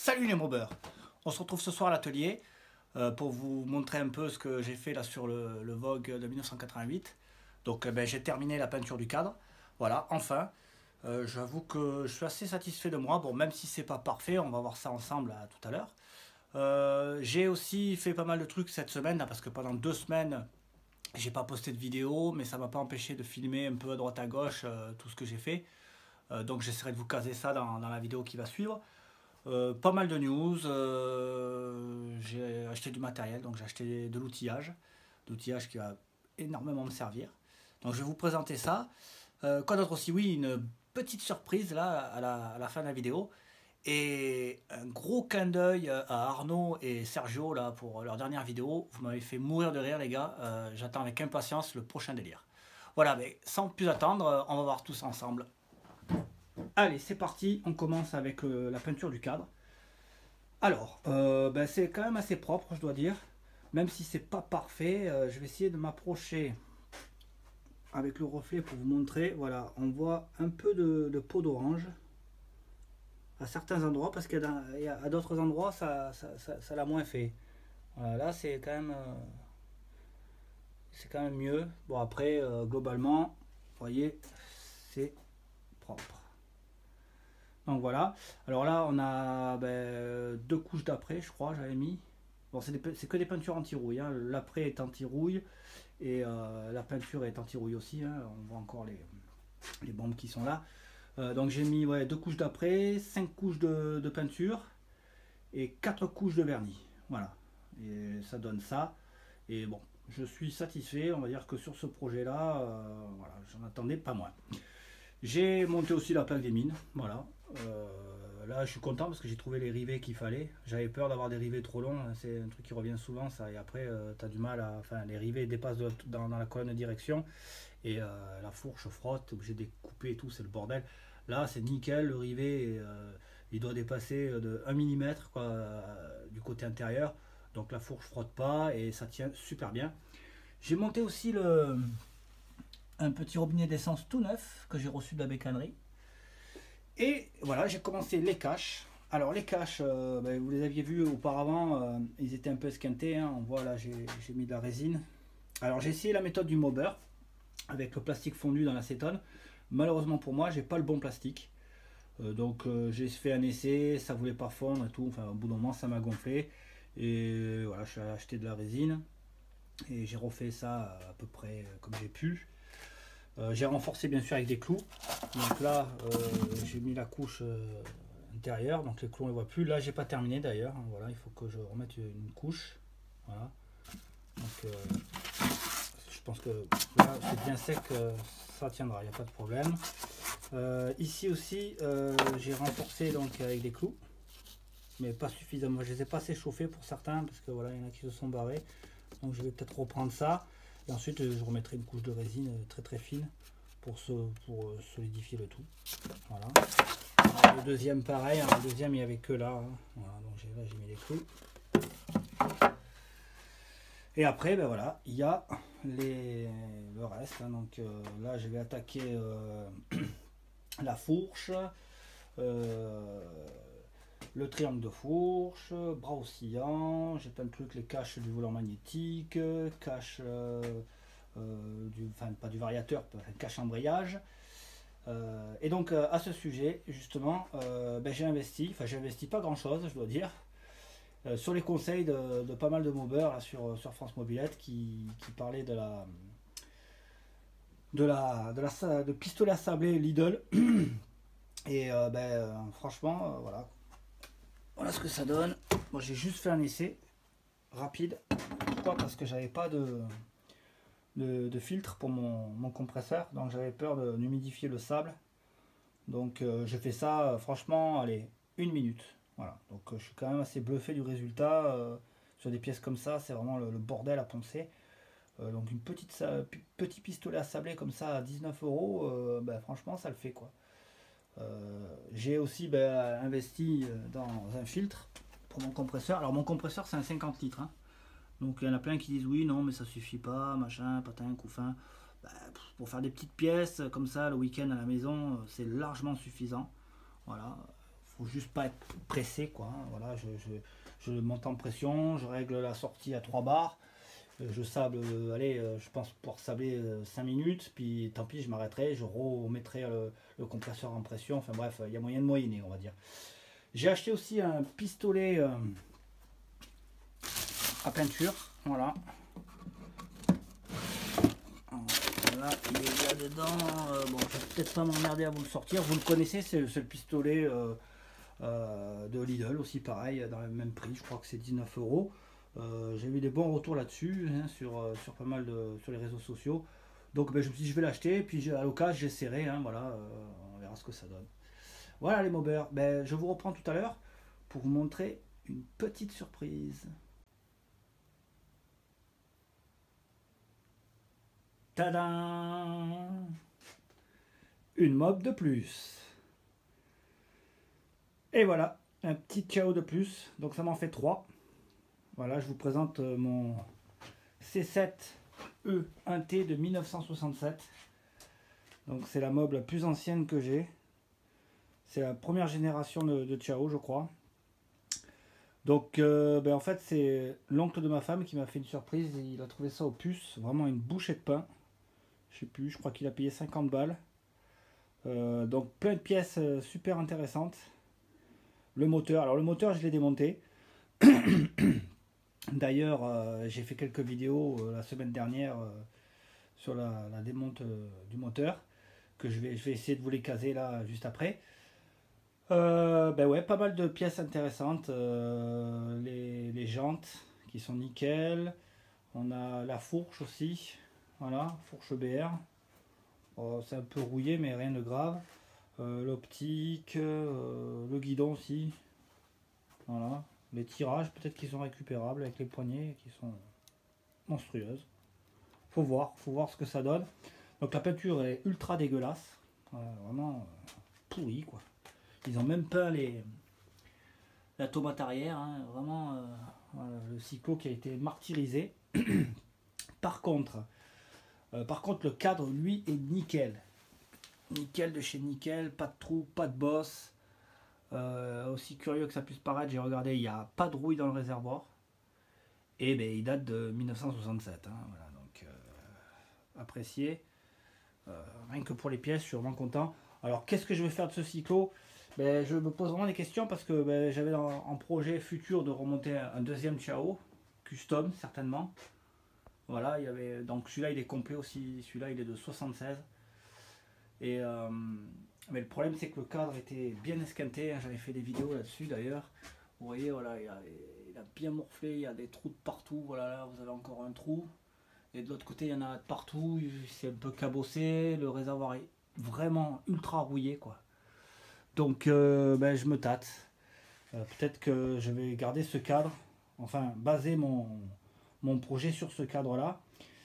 Salut les mobbers. On se retrouve ce soir à l'atelier pour vous montrer un peu ce que j'ai fait là sur le Vogue de 1988. Donc j'ai terminé la peinture du cadre. Voilà, enfin. J'avoue que je suis assez satisfait de moi. Bon, même si c'est pas parfait, on va voir ça ensemble tout à l'heure. J'ai aussi fait pas mal de trucs cette semaine là, parce que pendant 2 semaines, j'ai pas posté de vidéo, mais ça m'a pas empêché de filmer un peu à droite à gauche tout ce que j'ai fait. Donc j'essaierai de vous caser ça dans la vidéo qui va suivre. Pas mal de news, j'ai acheté du matériel, donc j'ai acheté de l'outillage qui va énormément me servir. Donc je vais vous présenter ça. Quoi d'autre aussi? Oui, une petite surprise là à la fin de la vidéo. Et un gros clin d'œil à Arnaud et Sergio là pour leur dernière vidéo. Vous m'avez fait mourir de rire les gars. J'attends avec impatience le prochain délire. Voilà, mais sans plus attendre, on va voir tout ça ensemble. Allez, c'est parti, on commence avec la peinture du cadre. Alors, c'est quand même assez propre, je dois dire. Même si c'est pas parfait, je vais essayer de m'approcher avec le reflet pour vous montrer. Voilà, on voit un peu de peau d'orange à certains endroits, parce qu'à d'autres endroits, ça l'a moins fait. Voilà, là, c'est quand même mieux. Bon, après, globalement, vous voyez, c'est propre. Donc voilà. Alors là, on a 2 couches d'après, je crois, j'avais mis. Bon, c'est que des peintures anti-rouille. Hein. L'après est anti-rouille et la peinture est anti-rouille aussi. Hein. On voit encore les bombes qui sont là. Donc j'ai mis 2 couches d'après, 5 couches de peinture et 4 couches de vernis. Voilà. Et ça donne ça. Et bon, je suis satisfait. On va dire que sur ce projet-là, voilà, j'en attendais pas moins. J'ai monté aussi la plaque des mines. Voilà. Là je suis content parce que j'ai trouvé les rivets qu'il fallait. J'avais peur d'avoir des rivets trop longs, c'est un truc qui revient souvent ça, et après tu as du mal à. Enfin, les rivets dépassent dans la colonne de direction et la fourche frotte, t'es obligé de les couper et tout, c'est le bordel. Là c'est nickel, le rivet il doit dépasser de 1 mm quoi, du côté intérieur, donc la fourche frotte pas et ça tient super bien. J'ai monté aussi un petit robinet d'essence tout neuf que j'ai reçu de la bécannerie. Et voilà, j'ai commencé les caches. Alors les caches, vous les aviez vus auparavant, ils étaient un peu esquintés. Hein. On voit là, j'ai mis de la résine. Alors j'ai essayé la méthode du mobber avec le plastique fondu dans l'acétone. Malheureusement pour moi, j'ai pas le bon plastique. Donc j'ai fait un essai, ça voulait pas fondre et tout. Enfin, au bout d'un moment, ça m'a gonflé. Et voilà, je suis allé acheter de la résine. Et j'ai refait ça à peu près comme j'ai pu. J'ai renforcé bien sûr avec des clous. Donc là j'ai mis la couche intérieure, donc les clous on ne les voit plus. Là j'ai pas terminé d'ailleurs, voilà, il faut que je remette une couche. Voilà. Donc je pense que là c'est bien sec, ça tiendra, il n'y a pas de problème. Ici aussi j'ai renforcé donc avec des clous, mais pas suffisamment. Je les ai pas assez chauffés pour certains parce que voilà, il y en a qui se sont barrés. Donc je vais peut-être reprendre ça. Et ensuite je remettrai une couche de résine très fine pour solidifier le tout. Voilà. Alors, le deuxième pareil, hein, le deuxième il n'y avait que là. Hein. Voilà, donc là j'ai mis les clous. Et après voilà, il y a le reste. Hein, donc là je vais attaquer la fourche. Le triangle de fourche, bras oscillant, j'ai plein de trucs, les caches du volant magnétique, cache pas du variateur, cache embrayage. Et donc à ce sujet, justement, j'ai investi pas grand chose, je dois dire, sur les conseils de pas mal de mobbers là, sur France Mobilette qui parlaient de pistolet à sablé Lidl. Et franchement, voilà. Voilà ce que ça donne. Moi j'ai juste fait un essai rapide. Pourquoi? Parce que j'avais pas de filtre pour mon compresseur. Donc j'avais peur d'humidifier le sable. Donc j'ai fait ça franchement, allez, 1 minute. Voilà. Donc je suis quand même assez bluffé du résultat. Sur des pièces comme ça, c'est vraiment le bordel à poncer. Donc petit pistolet à sabler comme ça à 19 €, franchement ça le fait quoi. J'ai aussi investi dans un filtre pour mon compresseur. Alors mon compresseur c'est un 50 litres. Hein. Donc il y en a plein qui disent oui, non, mais ça suffit pas, machin, patin, couffin. Pour faire des petites pièces comme ça le week-end à la maison, c'est largement suffisant. Voilà, faut juste pas être pressé, quoi. Hein. Voilà, je monte en pression, je règle la sortie à 3 bars. Je sable, allez, je pense pour sabler 5 minutes, puis tant pis, je m'arrêterai, je remettrai le compresseur en pression. Enfin bref, il y a moyen de moyenner, on va dire. J'ai acheté aussi un pistolet à peinture, voilà. Là, il est là dedans. Bon, je vais peut-être pas m'emmerder à vous le sortir. Vous le connaissez, c'est le pistolet de Lidl aussi, pareil, dans le même prix. Je crois que c'est 19 €. J'ai eu des bons retours là-dessus, hein, sur pas mal sur les réseaux sociaux. Donc ben, je me suis dit je vais l'acheter, puis à l'occasion j'essaierai, hein, voilà, on verra ce que ça donne. Voilà les mobbers, ben, je vous reprends tout à l'heure pour vous montrer une petite surprise. Tadam! Une mob de plus. Et voilà, un petit Ciao de plus, donc ça m'en fait 3. Voilà, je vous présente mon C7E 1T de 1967. Donc c'est la mob la plus ancienne que j'ai. C'est la première génération de Ciao, je crois. Donc ben en fait c'est l'oncle de ma femme qui m'a fait une surprise. Il a trouvé ça au puce, vraiment une bouchée de pain. Je sais plus, je crois qu'il a payé 50 balles. Donc plein de pièces super intéressantes. Le moteur, alors le moteur je l'ai démonté. D'ailleurs, j'ai fait quelques vidéos la semaine dernière sur la démonte du moteur, que je vais essayer de vous les caser là juste après. Ben ouais, pas mal de pièces intéressantes. Les jantes qui sont nickel. On a la fourche aussi. Voilà, fourche BR. Oh, c'est un peu rouillé, mais rien de grave. L'optique, le guidon aussi. Voilà. Les tirages, peut-être qu'ils sont récupérables avec les poignées qui sont monstrueuses. Faut voir ce que ça donne. Donc la peinture est ultra dégueulasse. Vraiment pourrie, quoi. Ils ont même peint la tomate arrière. Hein. Vraiment, voilà, le cyclo qui a été martyrisé. Par contre, le cadre, lui, est nickel. Nickel de chez nickel, pas de trou, pas de bosse. Aussi curieux que ça puisse paraître, j'ai regardé, il n'y a pas de rouille dans le réservoir. Et ben, il date de 1967. Hein, voilà, donc apprécié. Rien que pour les pièces, je suis vraiment content. Alors, qu'est-ce que je vais faire de ce cyclo? Ben, je me pose vraiment des questions parce que ben, j'avais en projet futur de remonter un deuxième Ciao, custom certainement. Voilà, il y avait, donc celui-là il est complet aussi, celui-là il est de 76. Et mais le problème c'est que le cadre était bien esquinté, hein, j'avais fait des vidéos là-dessus d'ailleurs. Vous voyez, voilà, il a bien morflé, il y a des trous de partout, voilà, là vous avez encore un trou. Et de l'autre côté il y en a de partout, c'est un peu cabossé, le réservoir est vraiment ultra rouillé, quoi. Donc ben, je me tâte. Peut-être que je vais garder ce cadre, enfin baser mon projet sur ce cadre là.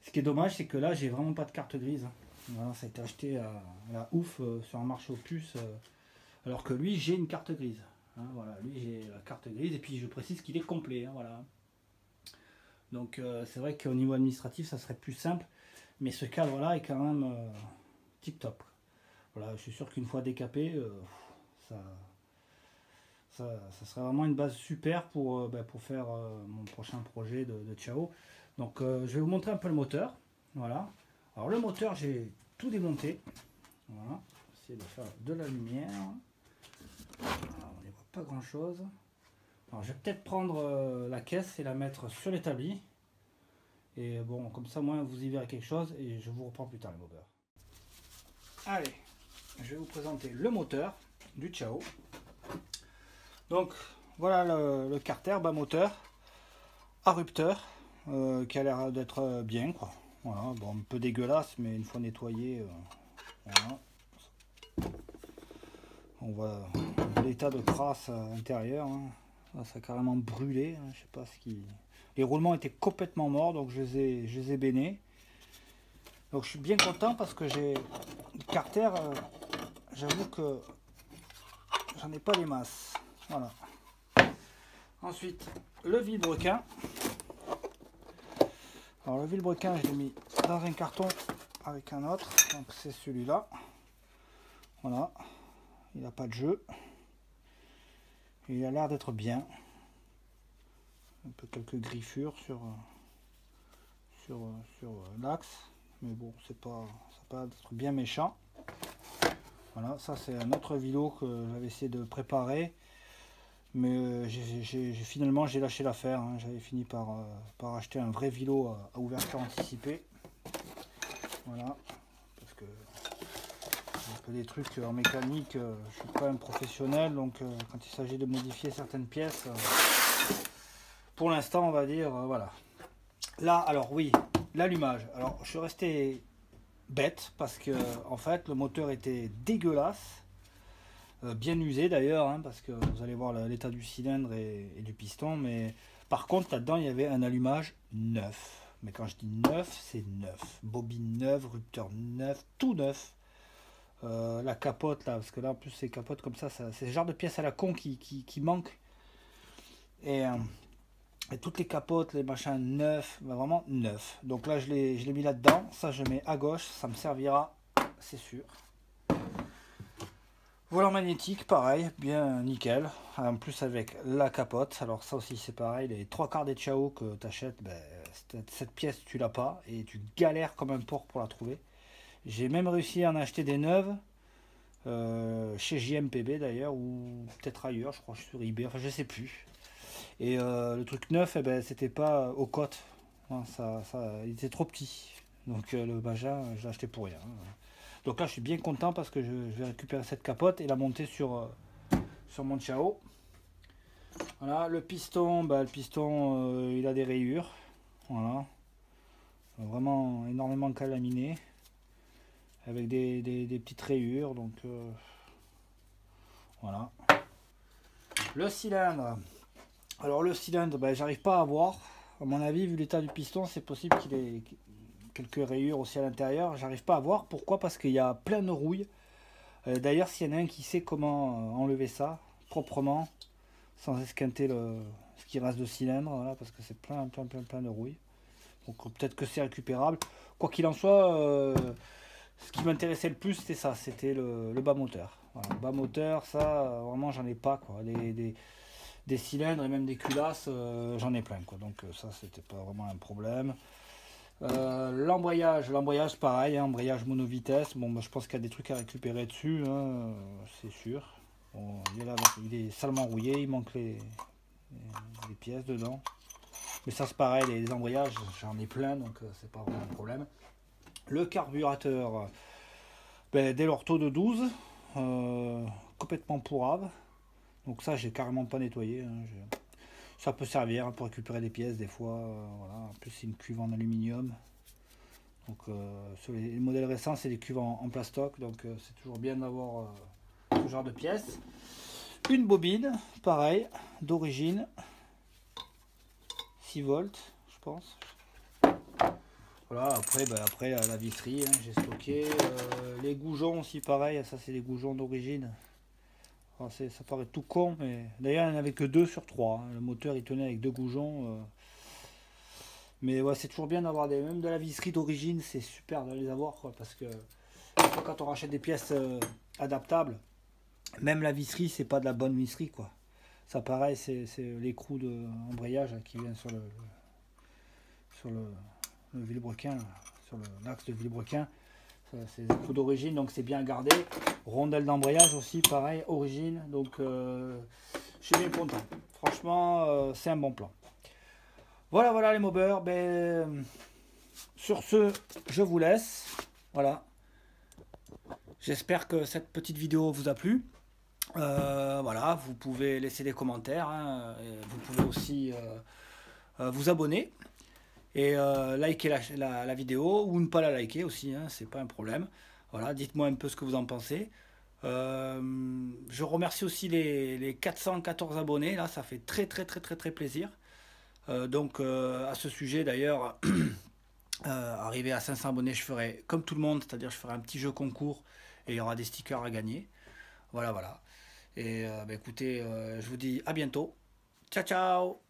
Ce qui est dommage, c'est que là j'ai vraiment pas de carte grise. Voilà, ça a été acheté à la ouf sur un marché aux puces, alors que lui j'ai une carte grise. Hein, voilà, lui j'ai la carte grise et puis je précise qu'il est complet. Hein, voilà. Donc c'est vrai qu'au niveau administratif ça serait plus simple, mais ce cadre là est quand même tip top. Voilà, je suis sûr qu'une fois décapé, ça serait vraiment une base super pour faire mon prochain projet de Ciao. Donc je vais vous montrer un peu le moteur. Voilà. Alors le moteur, j'ai tout démonté. Voilà. Essayer de faire de la lumière. Alors, on ne voit pas grand chose. Alors je vais peut-être prendre la caisse et la mettre sur l'établi. Et bon, comme ça, moi, vous y verrez quelque chose et je vous reprends plus tard les mobbers. Allez, je vais vous présenter le moteur du Ciao. Donc voilà le carter bas moteur à rupteur qui a l'air d'être bien, quoi. Voilà, bon, un peu dégueulasse, mais une fois nettoyé, voilà. On voit l'état de crasse à l'intérieur. Hein. Ça a carrément brûlé. Hein, je sais pas ce qui. Les roulements étaient complètement morts, donc je les ai bénés. Donc je suis bien content parce que j'ai le carter. J'avoue que j'en ai pas les masses. Voilà. Ensuite, le vilebrequin. Alors le vilebrequin, je l'ai mis dans un carton avec un autre. Donc c'est celui-là. Voilà. Il n'a pas de jeu. il a l'air d'être bien. Un peu quelques griffures sur l'axe, mais bon, c'est pas d'être bien méchant. Voilà, ça c'est un autre vélo que j'avais essayé de préparer, mais finalement j'ai lâché l'affaire. Hein. J'avais fini par acheter un vrai vélo à ouverture anticipée. Voilà, parce que des trucs en mécanique, je suis pas un professionnel, donc quand il s'agit de modifier certaines pièces, pour l'instant on va dire, voilà. Là, alors oui, l'allumage. Alors je suis resté bête parce que en fait le moteur était dégueulasse, bien usé d'ailleurs, hein, parce que vous allez voir l'état du cylindre et du piston, mais par contre là-dedans il y avait un allumage neuf. Mais quand je dis neuf, c'est neuf. Bobine neuve, rupteur neuf, tout neuf. La capote là, parce que là en plus c'est capote comme ça, c'est le genre de pièces à la con qui manque. Et toutes les capotes, les machins neufs, bah vraiment neufs. Donc là je l'ai mis là-dedans, ça je mets à gauche, ça me servira, c'est sûr. Volant magnétique, pareil, bien nickel. En plus avec la capote, alors ça aussi c'est pareil, les 3/4 des Ciao que tu achètes, ben, cette pièce tu l'as pas et tu galères comme un porc pour la trouver. J'ai même réussi à en acheter des neuves, chez JMPB d'ailleurs, ou peut-être ailleurs, je crois sur eBay, enfin je sais plus. Et le truc neuf, eh ben, c'était pas aux cotes, hein, il était trop petit. Donc le Baja, je l'ai acheté pour rien. Donc là je suis bien content parce que je vais récupérer cette capote et la monter sur mon Ciao. Voilà, le piston, il a des rayures. Voilà. Vraiment énormément calaminé. Avec des petites rayures. Donc voilà. Le cylindre. Alors le cylindre, ben, j'arrive pas à voir. À mon avis, vu l'état du piston, c'est possible qu'il ait quelques rayures aussi à l'intérieur. J'arrive pas à voir. Pourquoi? Parce qu'il y a plein de rouille. D'ailleurs, s'il y en a un qui sait comment enlever ça proprement, sans esquinter ce qui reste de cylindre, voilà, parce que c'est plein de rouille. Donc peut-être que c'est récupérable. Quoi qu'il en soit, ce qui m'intéressait le plus, c'était ça, c'était le bas moteur. Voilà, le bas moteur, ça, vraiment, j'en ai pas, quoi. Des cylindres et même des culasses, j'en ai plein, quoi. Donc ça, c'était pas vraiment un problème. L'embrayage pareil, hein, embrayage monovitesse. Bon, bah, je pense qu'il y a des trucs à récupérer dessus, hein, c'est sûr. Bon, il est salement rouillé, il manque les pièces dedans. Mais ça c'est pareil, les embrayages, j'en ai plein, donc c'est pas vraiment un problème. Le carburateur, ben, dès l'ortho de 12, complètement pourrave. Donc ça j'ai carrément pas nettoyé. Hein, ça peut servir pour récupérer des pièces des fois. Voilà. En plus c'est une cuve en aluminium. Donc sur les modèles récents c'est des cuves en plastoc. Donc c'est toujours bien d'avoir ce genre de pièces. Une bobine, pareil, d'origine. 6 volts, je pense. Voilà, après la visserie, hein, j'ai stocké. Les goujons aussi, pareil. Ça c'est des goujons d'origine. Ça paraît tout con, mais d'ailleurs il n'y en avait que 2 sur 3. Hein. Le moteur il tenait avec 2 goujons. Mais ouais, c'est toujours bien d'avoir même de la visserie d'origine, c'est super de les avoir, quoi, parce que quand on rachète des pièces adaptables, même la visserie, c'est pas de la bonne visserie, quoi. Ça pareil, c'est l'écrou d'embrayage qui vient sur le vilebrequin, sur l'axe de vilebrequin. C'est des écrous d'origine, donc c'est bien gardé. Rondelle d'embrayage aussi, pareil, origine. Donc je suis bien content. Franchement, c'est un bon plan. Voilà les mobbers. Ben, sur ce, je vous laisse. Voilà. J'espère que cette petite vidéo vous a plu. Voilà, vous pouvez laisser des commentaires. Hein, vous pouvez aussi vous abonner. Et liker la vidéo ou ne pas la liker aussi, hein, c'est pas un problème. Voilà, dites-moi un peu ce que vous en pensez. Je remercie aussi les 414 abonnés, là ça fait très plaisir. Donc à ce sujet d'ailleurs, arrivé à 500 abonnés, je ferai comme tout le monde, c'est-à-dire je ferai un petit jeu concours et il y aura des stickers à gagner. Voilà. Et bah, écoutez, je vous dis à bientôt. Ciao.